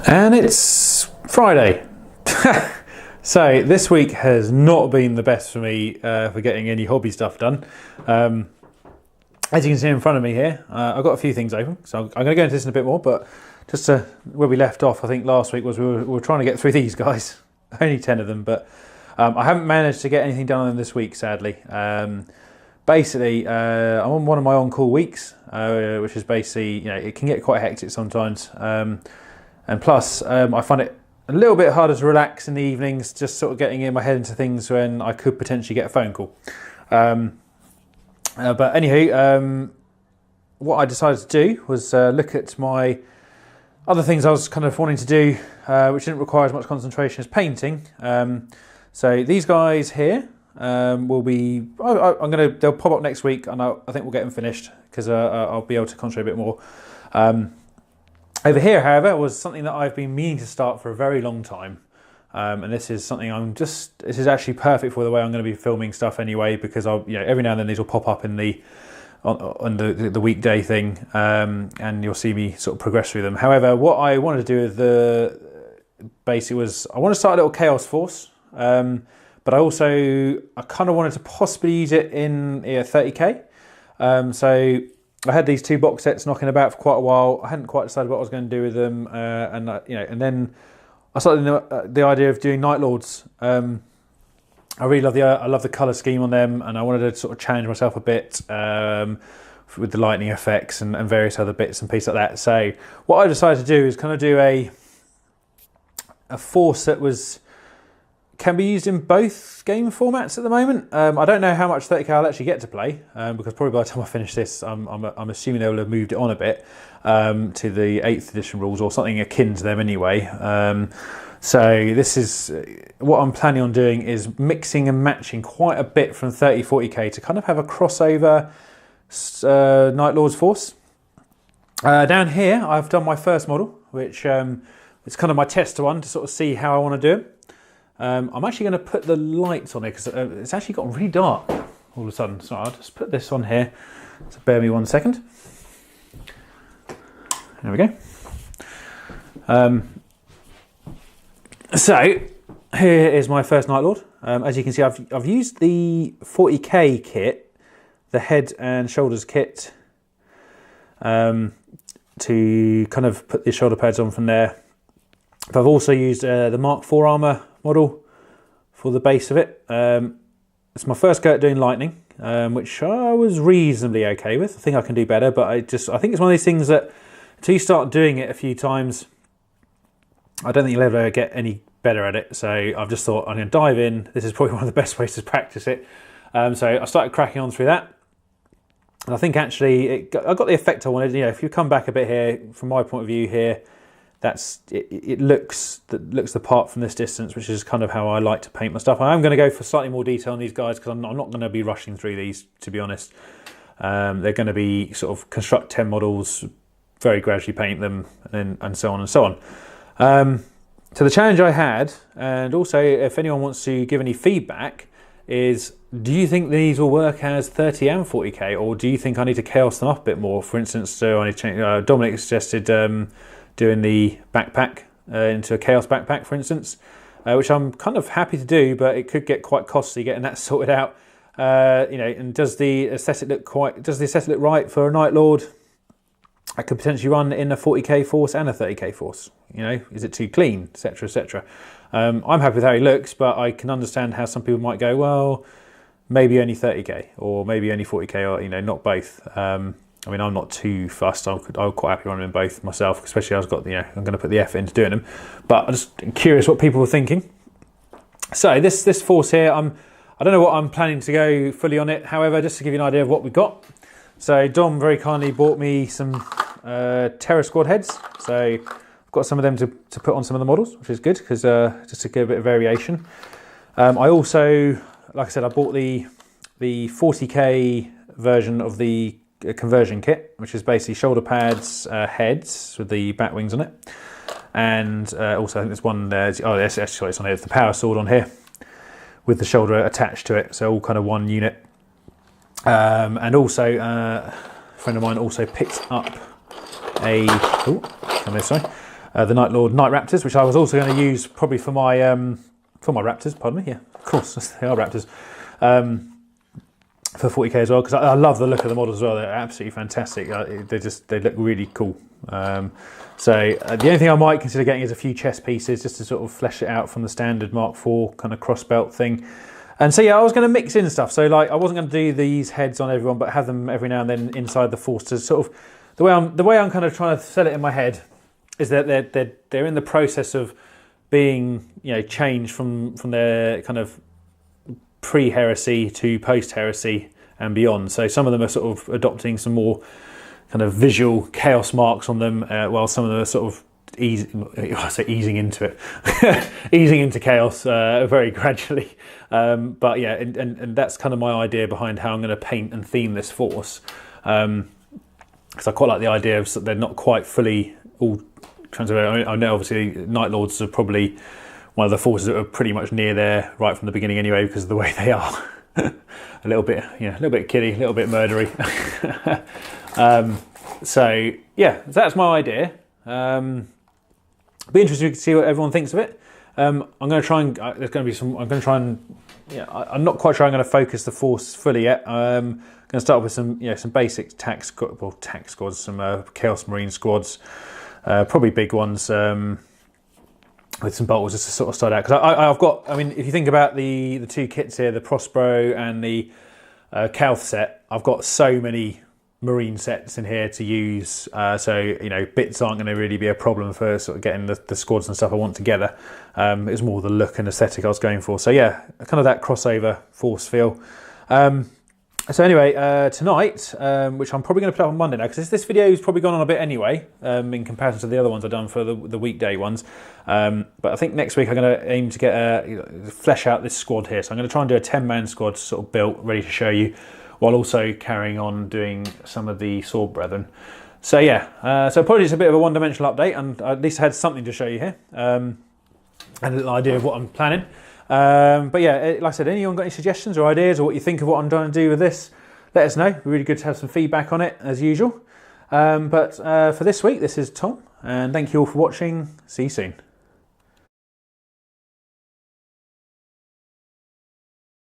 And it's Friday. So this week has not been the best for me for getting any hobby stuff done. As you can see in front of me here, I've got a few things open, so I'm going to go into this in a bit more, but just to where we left off, I think last week was we were trying to get through these guys. Only 10 of them, but I haven't managed to get anything done on them this week, sadly. Basically, I'm on one of my on-call weeks, which is basically, it can get quite hectic sometimes. And plus, I find it a little bit harder to relax in the evenings, just sort of getting in my head into things when I could potentially get a phone call. But anywho, what I decided to do was look at my other things I was kind of wanting to do, which didn't require as much concentration as painting. So these guys here will be, they'll pop up next week, and I think we'll get them finished because I'll be able to concentrate a bit more. Over here, however, was something that I've been meaning to start for a very long time. And this is something this is actually perfect for the way I'm going to be filming stuff anyway, because every now and then these will pop up in on the weekday thing, and you'll see me sort of progress through them. However, what I wanted to do with the basic was I want to start a little Chaos Force, but I kind of wanted to possibly use it in 30k. So I had these two box sets knocking about for quite a while. I hadn't quite decided what I was going to do with them, and then I started the idea of doing Night Lords. I really love the colour scheme on them, and I wanted to sort of challenge myself a bit with the lightning effects and various other bits and pieces like that. So what I decided to do is kind of do a force that can be used in both game formats at the moment. I don't know how much 30k I'll actually get to play, because probably by the time I finish this, I'm assuming they will have moved it on a bit to the 8th edition rules or something akin to them anyway. So this is what I'm planning on doing, is mixing and matching quite a bit from 30-40k to kind of have a crossover Night Lords force. Down here, I've done my first model, which it's kind of my tester one to sort of see how I want to do it. I'm actually going to put the lights on it because it's actually got really dark all of a sudden. So I'll just put this on here. So bear me 1 second. There we go. So here is my first Night Lord. As you can see, I've used the 40k kit, the head and shoulders kit, to kind of put the shoulder pads on from there. But I've also used the Mark IV armour model for the base of it. It's my first go at doing lightning, which I was reasonably okay with. I think I can do better, but I think it's one of these things that until you start doing it a few times, I don't think you'll ever get any better at it. So I've just thought I'm going to dive in. This is probably one of the best ways to practice it. So I started cracking on through that. And I think actually I got the effect I wanted. If you come back a bit here, from my point of view here, it looks the part from this distance, which is kind of how I like to paint my stuff. I am going to go for slightly more detail on these guys because I'm not going to be rushing through these, to be honest. They're going to be sort of construct 10 models, very gradually paint them, and so on and so on. So the challenge I had, and also if anyone wants to give any feedback, is do you think these will work as 30 and 40k, or do you think I need to chaos them up a bit more? For instance, so I need to change, Dominic suggested doing the backpack into a chaos backpack, for instance, which I'm kind of happy to do, but it could get quite costly getting that sorted out. And does the aesthetic look right for a Night Lord? I could potentially run in a 40k force and a 30k force. Is it too clean, etc., etc. I'm happy with how he looks, but I can understand how some people might go, well, maybe only 30k or maybe only 40k, or not both. I'm not too fussed. I'm quite happy running them both myself, especially as I've got I'm going to put the effort into doing them. But I'm just curious what people were thinking. So this force here, I don't know what I'm planning to go fully on it. However, just to give you an idea of what we've got. So Dom very kindly bought me some Terror Squad heads. So I've got some of them to put on some of the models, which is good because just to get a bit of variation. I also, like I said, I bought the 40k version of the conversion kit, which is basically shoulder pads, heads with the bat wings on it, and also I think there's one there. It's on here. It's the power sword on here with the shoulder attached to it, so all kind of one unit. And also, a friend of mine also picked up a the Night Lord Night Raptors, which I was also going to use probably for my Raptors. Pardon me. Yeah, of course they are Raptors. For 40k as well, because I love the look of the models as well. They're absolutely fantastic. They look really cool. So the only thing I might consider getting is a few chest pieces just to sort of flesh it out from the standard Mark IV kind of cross belt thing. And so yeah, I was going to mix in stuff. So like I wasn't going to do these heads on everyone, but have them every now and then inside the Force to sort of the way I'm kind of trying to sell it in my head is that they're in the process of being, you know, changed from their kind of pre-heresy to post-heresy and beyond. So some of them are sort of adopting some more kind of visual chaos marks on them, while some of them are sort of easing into it, easing into chaos very gradually. But yeah, and that's kind of my idea behind how I'm going to paint and theme this Force. Because I quite like the idea of they're not quite fully all transferred. I know obviously Night Lords are probably one of the Forces that are pretty much near there right from the beginning anyway, because of the way they are. a little bit kiddie, a little bit murdery. So yeah, that's my idea. Be interested to see what everyone thinks of it. I'm going to try and there's going to be some. I'm going to try and I'm not quite sure I'm going to focus the Force fully yet. I'm going to start with some some basic tac squads, some Chaos Marine squads, probably big ones. With some bolts just to sort of start out, because I've got. I mean, if you think about the two kits here, the Prospero and the Calth set, I've got so many Marine sets in here to use. So bits aren't going to really be a problem for sort of getting the squads and stuff I want together. It was more the look and aesthetic I was going for. So yeah, kind of that crossover Force feel. So anyway, tonight, which I'm probably going to put up on Monday now, because this video has probably gone on a bit anyway, in comparison to the other ones I've done for the weekday ones. But I think next week I'm going to aim to get flesh out this squad here. So I'm going to try and do a 10-man squad sort of built, ready to show you, while also carrying on doing some of the Sword Brethren. So yeah, so apologies, a bit of a one-dimensional update, and at least I had something to show you here, and a little idea of what I'm planning. But yeah, like I said, anyone got any suggestions or ideas or what you think of what I'm trying to do with this, let us know. It'd be really good to have some feedback on it as usual. But for this week, this is Tom, and thank you all for watching. See you soon.